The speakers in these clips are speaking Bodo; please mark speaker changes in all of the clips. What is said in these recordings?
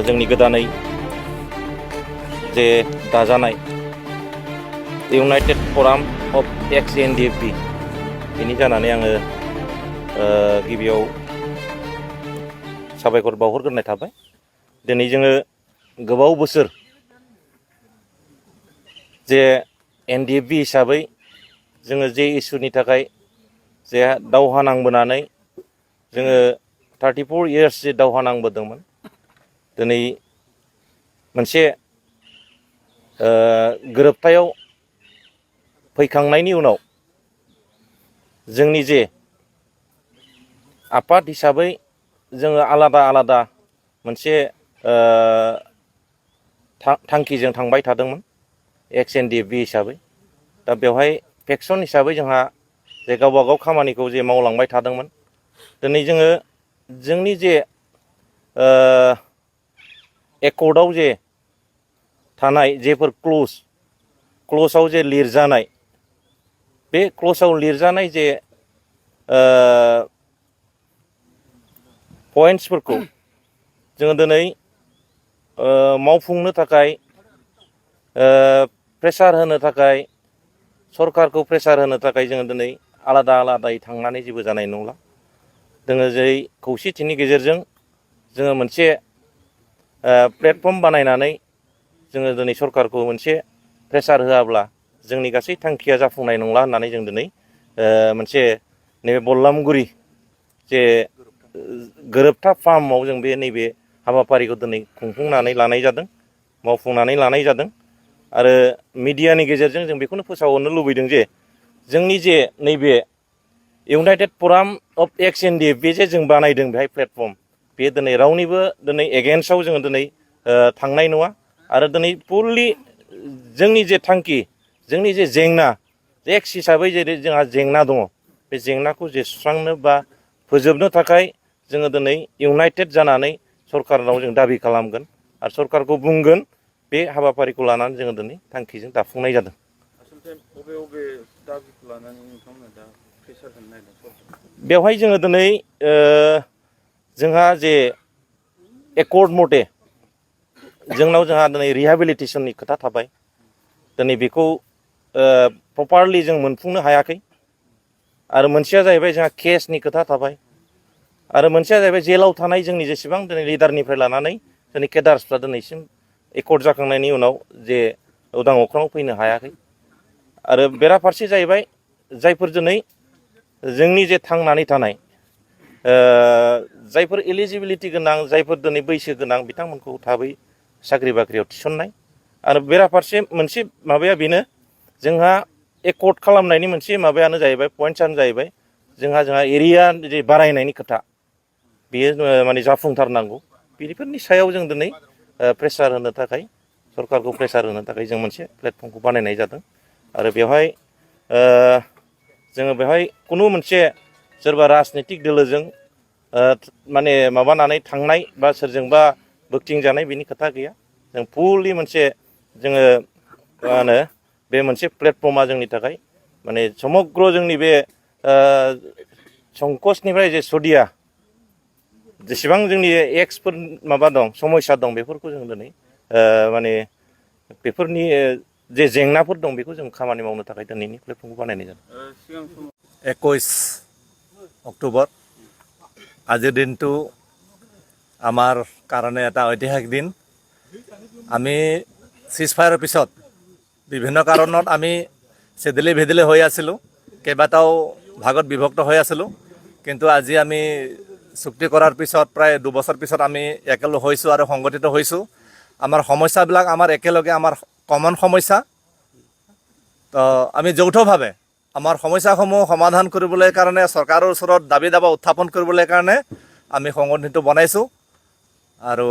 Speaker 1: जोंनि गोदानै जे दाजानाय इउनाइटेड फराम अफ एक्स NDFB बेनि जानानै आङो गिबियाव साबायखर बावहरग्रोनाय थाबाय। दिनै जोङो गोबाव बोसोर जे NDFB हिसाबै जोङो जे इसुनि थाखाय जे दावहा नांबोनानै जोङो 34 इयार्स जे दावहा नांबोदोंमोन, दिनै मोनसे गोरोबथायाव फैखांनायनि उनाव जोंनि जे आफाद हिसाबै जोङो आलादा आलादा मोनसे थांखिजों थांबाय थादोंमोन एक्स NDFB हिसाबै। दा बेवहाय फेक्सन हिसाबै जोंहा जे गावबा गाव खामानिखौ जे मावलांबाय थादोंमोन। दिनै जोङो जोंनि जे एकर्डआव जे थानाय जेफोर क्ल'जआव जे लिरजानाय, बे क्ल'जआव लिरजानाय जे पइन्ट्सफोरखौ जोङो दिनै मावफुंनो थाखाय प्रेसार होनो थाखाय सरकारखौ प्रेसार होनो थाखाय जोङो दिनै आलादा आलादायै थांनानै जेबो जानाय नंला। जोङो जै खौसेथिनि गेजेरजों जोङो मोनसे प्लेटफर्म बानायनानै जोङो दिनै सरकारखौ मोनसे प्रेसार होआब्ला जोंनि गासै थांखिया जाफुंनाय नंला होननानै जों दिनै मोनसे नैबे बल्लामगुरि जे गोरोबथा फार्माव जों बे नैबे हाबाफारिखौ दिनै खुंफुंनानै लानाय जादों, मावफुंनानै लानाय जादों। आरो मिडियानि गेजेरजों जों बेखौनो फोसावहरनो लुबैदों जे जोंनि जे नैबे इउनाइटेड फराम अफ एक्स NDFB जे जों बानायदों बेहाय प्लेटफर्म, बे दिनै रावनिबो दिनै एगेन्स्टआव जोङो दिनै थांनाय नङा। आरो दिनै फुललि जोंनि जे थांखि, जोंनि जे जेंना, एक्स हिसाबै जेरै जोंहा जेंना दङ, बे जेंनाखौ जे सुस्रांनो बा फोजोबनो थाखाय जोङो दिनै इउनाइटेड जानानै सरकारनाव जों दाबि खालामगोन आरो सरकारखौ बुंगोन। बे हाबाफारिखौ लानानै जोङो दिनै थांखिजों दाफुंनाय जादों। बेवहाय जोङो दिनै जोंहा जे एकर्ड मथे जोंनाव जोंहा दिनै रिहेबिलिटेसननि खोथा थाबाय। दिनै बेखौ प्रपारलि जों मोनफुंनो हायाखै। आरो मोनसेया जाहैबाय जोंहा केसनि खोथा थाबाय। आरो मोनसेया जाहैबाय जेलाव थानाय जोंनि जेसेबां दिनै लिडारनिफ्राय लानानै जोंनि केडार्सफ्रा दिनैसिम एकर्ड जाखांनायनि उनाव जे उदां अख्राङाव फैनो हायाखै। आरो बेराफारसे जाहैबाय जायफोर दिनै जोंनि जे थांनानै थानाय जायफोर एलिजिबिलिटि गोनां, जायफोर दिनै बैसो गोनां, बिथांमोनखौ थाबै साख्रि बाख्रियाव थिसननाय। आरो बेराफारसे मोनसे माबाया बेनो, जोंहा एकर्ड खालामनायनि मोनसे माबायानो जाहैबाय, पइन्टसानो जाहैबाय जोंहा एरिया जे बारायनायनि खोथा, बेयो माने जाफुंथारनांगौ। बेफोरनि सायाव जों दिनै प्रेसार होनो थाखाय, सरकारखौ प्रेसार होनो थाखाय जों मोनसे प्लेटफर्मखौ बानायनाय जादों। आरो बेवहाय जोङो बेवहाय खुनु मोनसे सोरबा राजनितिक दोलोजों माने माबानानै थांनाय बा सोरजोंबा बोगथिंजानाय बेनि खोथा गैया। जों फुललि मोनसे जोङो मा होनो बे मोनसे प्लेटफर्मा जोंनि थाखाय माने समग्र जोंनि बे संकसनिफ्राय जे सदिया जेसेबां जोंनि एक्सफोर माबा दं, समस्या दं, बेफोरखौ जों दिनै माने बेफोरनि जे जेंनाफोर दं बेखौ जों खामानि मावनो थाखाय दिनैनि प्लेटफर्मखौ बानायनाय जादों।
Speaker 2: 21 অক্টোবৰ আজিৰ দিনটো আমাৰ কাৰণে এটা ঐতিহাসিক দিন। আমি চিজফায়াৰৰ পিছত বিভিন্ন কাৰণত আমি চেদেলি ভেদেলি হৈ আছিলোঁ, কেইবাটাও ভাগত বিভক্ত হৈ আছিলোঁ। কিন্তু আজি আমি চুক্তি কৰাৰ পিছত প্ৰায় 2 বছৰ পিছত আমি একেলগ হৈছোঁ আৰু সংগঠিত হৈছোঁ। আমাৰ সমস্যাবিলাক আমাৰ একেলগে, আমাৰ কমন সমস্যা। তো আমি যৌথভাৱে আমাৰ সমস্যাসমূহ সমাধান কৰিবলৈ কাৰণে চৰকাৰৰ ওচৰত দাবী দাবা উত্থাপন কৰিবলৈ কাৰণে আমি সংগঠনটো বনাইছোঁ। আৰু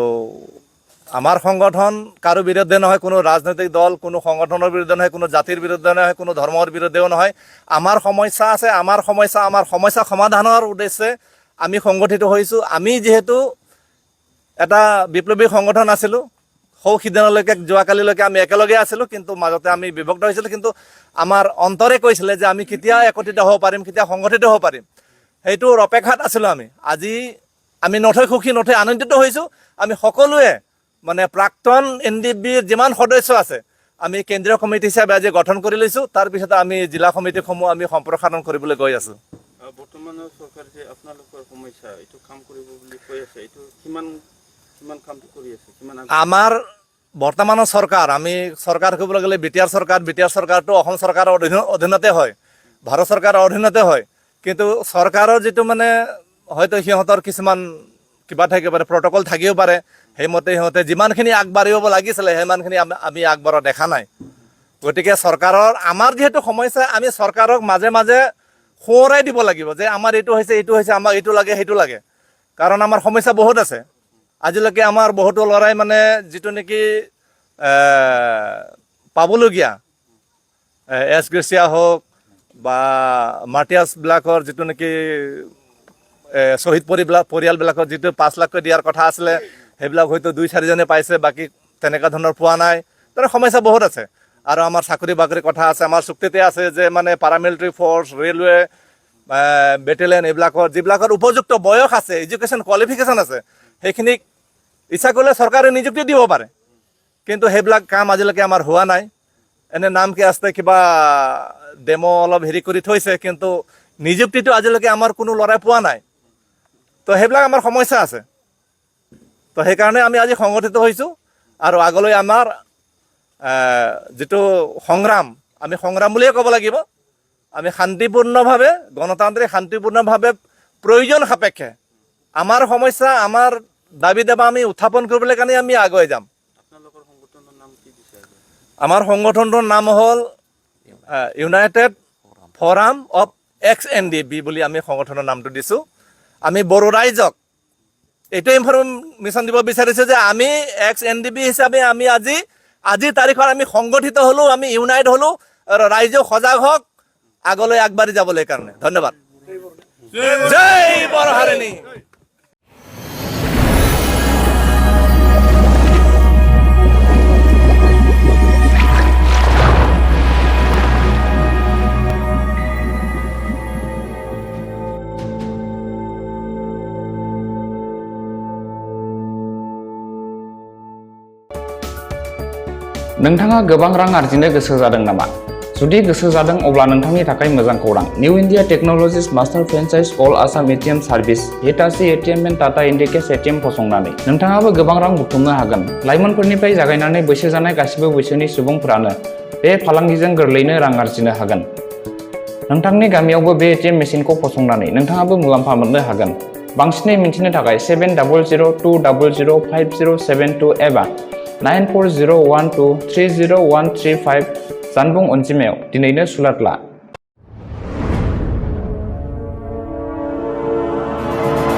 Speaker 2: আমাৰ সংগঠন কাৰো বিৰুদ্ধে নহয়, কোনো ৰাজনৈতিক দল, কোনো সংগঠনৰ বিৰুদ্ধে নহয়, কোনো জাতিৰ বিৰুদ্ধে নহয়, কোনো ধৰ্মৰ বিৰুদ্ধেও নহয়। আমাৰ সমস্যা আছে, আমাৰ সমস্যা সমাধানৰ উদ্দেশ্যে আমি সংগঠিত হৈছোঁ। আমি যিহেতু এটা বিপ্লৱী সংগঠন আছিলোঁ, সিদিনালৈকে যোৱাকালিলৈকে আমি একেলগে আছিলোঁ, কিন্তু মাজতে আমি বিভক্ত হৈছিলোঁ। কিন্তু আমাৰ অন্তৰে কৈছিলে যে আমি কেতিয়া একত্ৰিত হ'ব পাৰিম, কেতিয়া সংগঠিত হ'ব পাৰিম, সেইটোৰ অপেক্ষাত আছিলোঁ আমি। আজি আমি নথৈ সুখী, নথৈ আনন্দিত হৈছোঁ। আমি সকলোৱে মানে প্ৰাক্তন NDFBৰ যিমান সদস্য আছে আমি কেন্দ্ৰীয় কমিটি হিচাপে আজি গঠন কৰি লৈছোঁ তাৰপিছত আমি জিলা সমিতিসমূহ আমি সম্প্ৰসাৰণ কৰিবলৈ গৈ আছোঁ
Speaker 3: বৰ্তমানৰ চৰকাৰ যে আপোনালোকৰ সমস্যা এইটো কাম কৰিব বুলি কৈ আছে এইটো কিমান কামটো কৰি আছে কিমান
Speaker 2: আমাৰ বৰ্তমানৰ চৰকাৰ আমি চৰকাৰ ক'বলৈ গ'লে বিটিআৰ চৰকাৰটো অসম চৰকাৰৰ অধীনতে হয় ভাৰত চৰকাৰৰ অধীনতে হয় কিন্তু চৰকাৰৰ যিটো মানে হয়তো সিহঁতৰ কিছুমান কিবা থাকিব পাৰে প্ৰট'কল থাকিব পাৰে সেইমতে সিহঁতে যিমানখিনি আগবাঢ়িব লাগিছিলে সিমানখিনি আমি আগবঢ়া দেখা নাই গতিকে চৰকাৰৰ আমাৰ যিহেতু সমস্যা আমি চৰকাৰক মাজে মাজে সোঁৱৰাই দিব লাগিব যে আমাৰ এইটো হৈছে আমাক এইটো লাগে সেইটো লাগে কাৰণ আমাৰ সমস্যা বহুত আছে আজিলৈকে আমাৰ বহুতো ল'ৰাই মানে যিটো নেকি পাবলগীয়া এছ গ্ৰেচিয়া হওক বা মাৰ্টিয়াছবিলাকৰ যিটো নেকি শ্বহীদ পৰিয়ালবিলাকৰ যিটো 5 লাখকৈ দিয়াৰ কথা আছিলে সেইবিলাক হয়তো 2-4জনে পাইছে বাকী তেনেকুৱা ধৰণৰ পোৱা নাই তেনে সমস্যা বহুত আছে আৰু আমাৰ চাকৰি বাকৰিৰ কথা আছে আমাৰ চুক্তিতে আছে যে মানে পাৰামিলিটাৰী ফ'ৰ্চ ৰেলৱে বেটেলিয়ন এইবিলাকৰ যিবিলাকৰ উপযুক্ত বয়স আছে এডুকেশ্যন কোৱালিফিকেশ্যন আছে সেইখিনিক ইচ্ছা কৰিলে চৰকাৰে নিযুক্তি দিব পাৰে কিন্তু সেইবিলাক কাম আজিলৈকে আমাৰ হোৱা নাই এনে নাম কি আছে কিবা ডেমো অলপ হেৰি কৰি থৈছে কিন্তু নিযুক্তিটো আজিলৈকে আমাৰ কোনো ল'ৰাই পোৱা নাই তো সেইবিলাক আমাৰ সমস্যা আছে তো সেইকাৰণে আমি আজি সংগঠিত হৈছোঁ আৰু আগলৈ আমাৰ যিটো সংগ্ৰাম আমি সংগ্ৰাম বুলিয়ে ক'ব লাগিব আমি শান্তিপূৰ্ণভাৱে গণতান্ত্ৰিক শান্তিপূৰ্ণভাৱে প্ৰয়োজন সাপেক্ষে আমাৰ সমস্যা আমাৰ দাবী দাবা আমি উত্থাপন কৰিবলৈ কাৰণে আমি আগুৱাই যাম
Speaker 3: আপোনালোকৰ সংগঠনৰ নাম কি দিছে
Speaker 2: আমাৰ সংগঠনটোৰ নাম হ'ল ইউনাইটেড ফৰাম অফ ex-NDFB বুলি আমি সংগঠনৰ নামটো দিছোঁ আমি বড়ো ৰাইজক এইটো ইনফৰমেশ্যন দিব বিচাৰিছোঁ যে আমি ex-NDFB হিচাপে আমি আজি তাৰিখত আমি সংগঠিত হ'লোঁ আমি ইউনাইট হ'লোঁ আৰু ৰাইজক সজাগ হওক আগলৈ আগবাঢ়ি যাবলৈ কাৰণে ধন্যবাদ জয় বৰহাৰণী
Speaker 4: नोंथाङा गोबां रां आर्जिनो गोसो जादों नामा? जुदि गोसो जादों अब्ला नोंथांनि थाखाय मोजां खौरां। New India technologies master franchise all Assam ATM service Hitachi ATM and Tata Indicash ATM फसंनानै नोंथाङाबो गोबां रां बुथुमनो हागोन। लाइमोनफोरनिफ्राय जागायनानै बैसो जानाय गासिबो बैसोनि सुबुंफोरानो बे फालांगिजों गोरलैनो रां आर्जिनो हागोन। नोंथांनि गामियावबो बे एटिएम मेसिनखौ फसंनानै नोंथाङाबो मुलाम्फा मोननो हागोन। बांसिनै मिन्थिनो थाखाय 7002005072 एबा 9401230135 जानबुं अनजिमायाव दिनैनो सुलाद ला।